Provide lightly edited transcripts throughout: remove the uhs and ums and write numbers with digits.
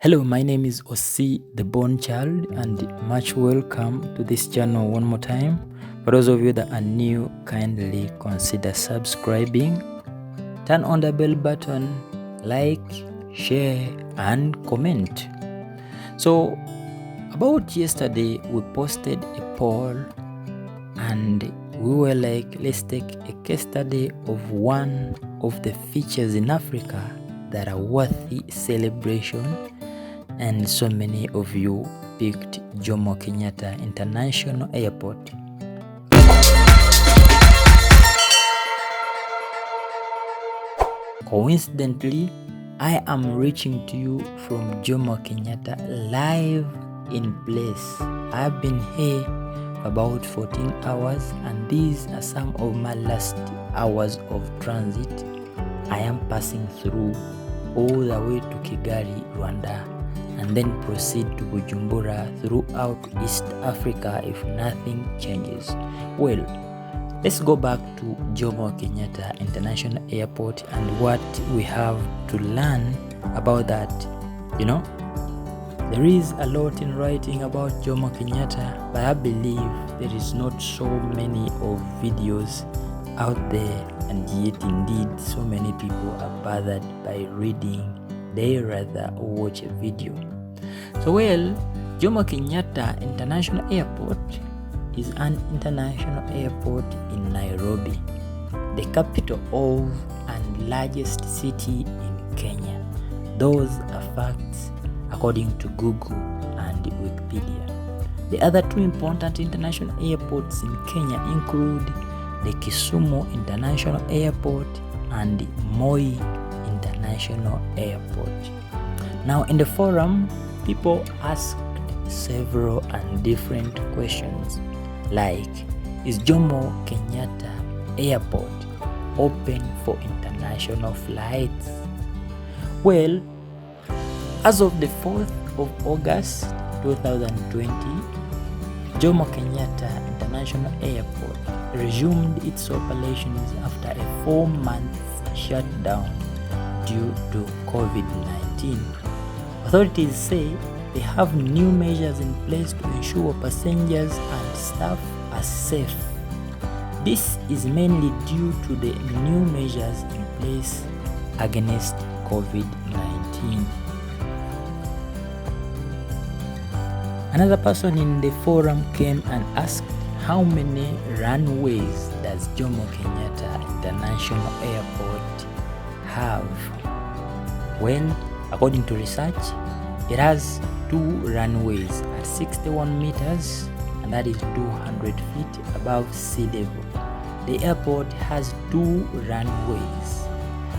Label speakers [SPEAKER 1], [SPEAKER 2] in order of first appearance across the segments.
[SPEAKER 1] Hello, my name is Osi the Born Child, and much welcome to this channel one more time. For those of you that are new, kindly consider subscribing, turn on the bell button, like, share and comment. So about yesterday, we posted a poll and we were like, let's take a case study of one of the features in Africa that are worthy celebration. And so many of you picked Jomo Kenyatta International Airport. Coincidentally, I am reaching to you from Jomo Kenyatta live in place. I've been here for about 14 hours and these are some of my last hours of transit. I am passing through all the way to Kigali, Rwanda, and then proceed to Bujumbura throughout East Africa if nothing changes. Well, let's go back to Jomo Kenyatta International Airport and what we have to learn about that. You know, there is a lot in writing about Jomo Kenyatta, but I believe there is not so many of videos out there, and yet indeed so many people are bothered by reading. They rather watch a video. So well, Jomo Kenyatta International Airport is an international airport in Nairobi, the capital of and largest city in Kenya. Those are facts according to Google and Wikipedia. The other two important international airports in Kenya include the Kisumu International Airport and Moi International Airport. Now in the forum, people asked several and different questions like, is Jomo Kenyatta Airport open for international flights? Well, as of the 4th of August 2020, Jomo Kenyatta International Airport resumed its operations after a 4-month shutdown due to COVID-19. Authorities say they have new measures in place to ensure passengers and staff are safe. This is mainly due to the new measures in place against COVID-19. Another person in the forum came and asked, how many runways does Jomo Kenyatta International Airport have? Well, according to research, it has 2 runways at 61 meters, and that is 200 feet above sea level. The airport has 2 runways.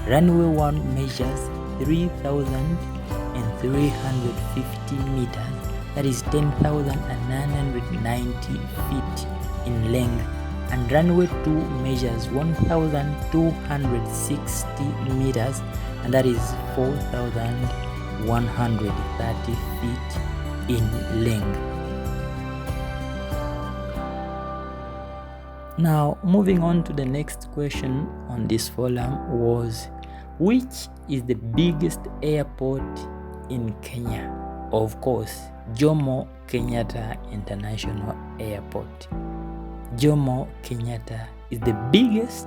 [SPEAKER 1] Runway 1 measures 3,350 meters, that is 10,990 feet in length, and runway 2 measures 1,260 meters, and that is 4,130 feet in length. Now, moving on to the next question on this forum was, which is the biggest airport in Kenya? Of course, Jomo Kenyatta International Airport. Jomo Kenyatta is the biggest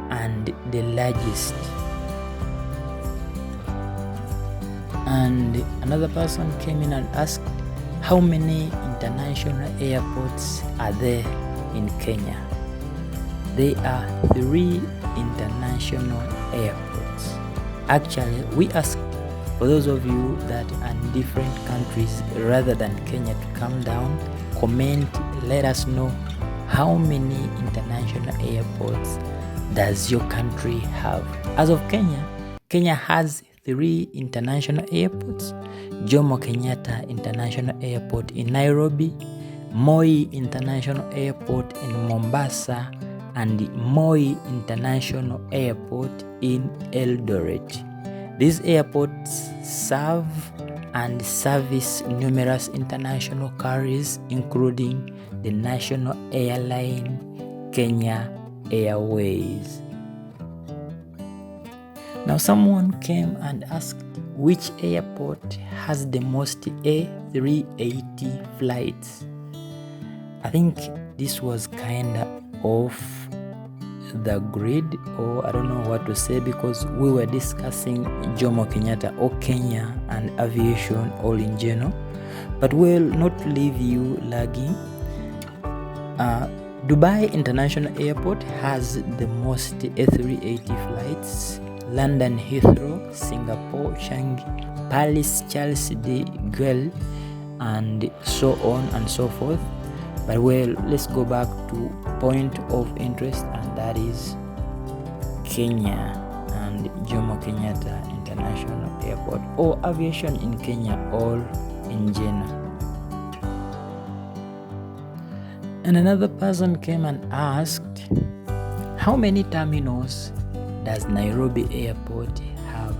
[SPEAKER 1] and the largest. And another person came in and asked, how many international airports are there in Kenya? There are 3 international airports. Actually, we asked for those of you that are in different countries rather than Kenya to come down, comment, let us know how many international airports does your country have. As of Kenya, Kenya has 3 international airports: Jomo Kenyatta International Airport in Nairobi, Moi International Airport in Mombasa, and Moi International Airport in Eldoret. These airports serve and service numerous international carriers, including the national airline Kenya Airways. Now someone came and asked, Which airport has the most A380 flights? I think this was kinda off the grid, or I don't know what to say, because we were discussing Jomo Kenyatta or Kenya and aviation all in general, but we'll not leave you lagging. Dubai International Airport has the most A380 flights. London Heathrow, Singapore Changi, Paris Charles de Gaulle, and so on and so forth. But well, let's go back to point of interest, and that is Kenya and Jomo Kenyatta International Airport, or aviation in Kenya all in general. And another person came and asked, how many terminals does Nairobi Airport have?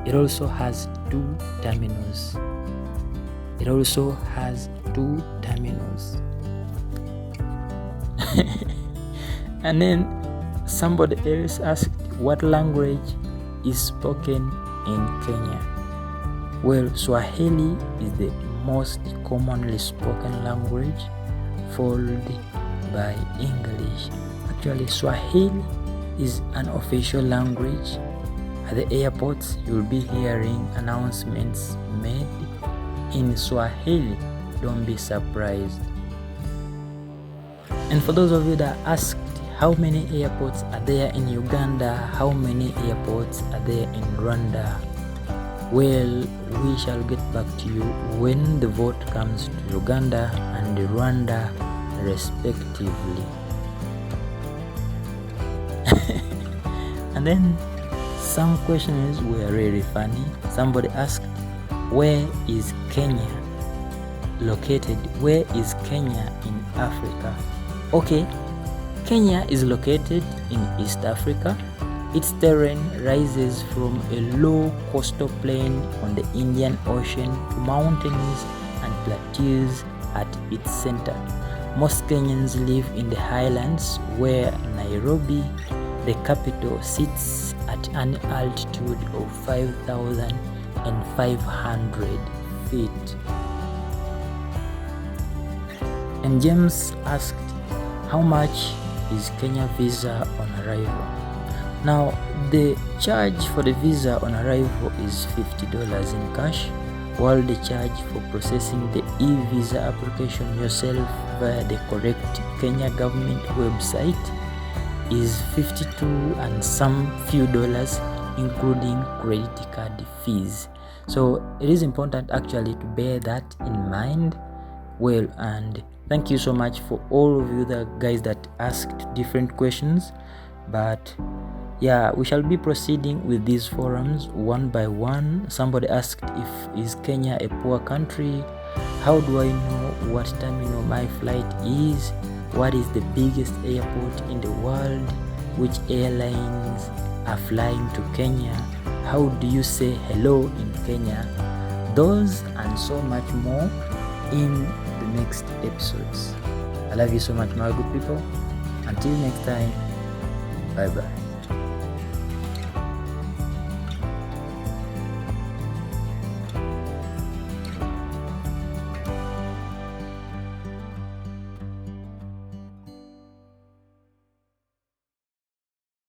[SPEAKER 1] It also has 2 terminals. And then somebody else asked, what language is spoken in Kenya? Well, Swahili is the most commonly spoken language, followed by English. Actually, Swahili is an official language. At the airports, you'll be hearing announcements made in Swahili. Don't be surprised. And for those of you that asked how many airports are there in Uganda, how many airports are there in Rwanda, well, we shall get back to you when the vote comes to Uganda and Rwanda respectively. And then some questions were really funny. Somebody asked, where is Kenya located? Where is Kenya in Africa? Okay, Kenya is located in East Africa. Its terrain rises from a low coastal plain on the Indian Ocean to mountains and plateaus at its center. Most Kenyans live in the highlands, where Nairobi, the capital, sits at an altitude of 5,500 feet. And James asked, how much is Kenya visa on arrival? Now, the charge for the visa on arrival is $50 in cash, while the charge for processing the e-visa application yourself via the correct Kenya government website is $52 and some few dollars, including credit card fees. So it is important actually to bear that in mind. Well, and thank you so much for all of you the guys that asked different questions. But yeah, we shall be proceeding with these forums one by one. Somebody asked, is Kenya a poor country? How do I know what terminal my flight is? What is the biggest airport in the world? Which airlines are flying to Kenya? How do you say hello in Kenya? Those and so much more in the next episodes. I love you so much, my good people. Until next time, bye bye.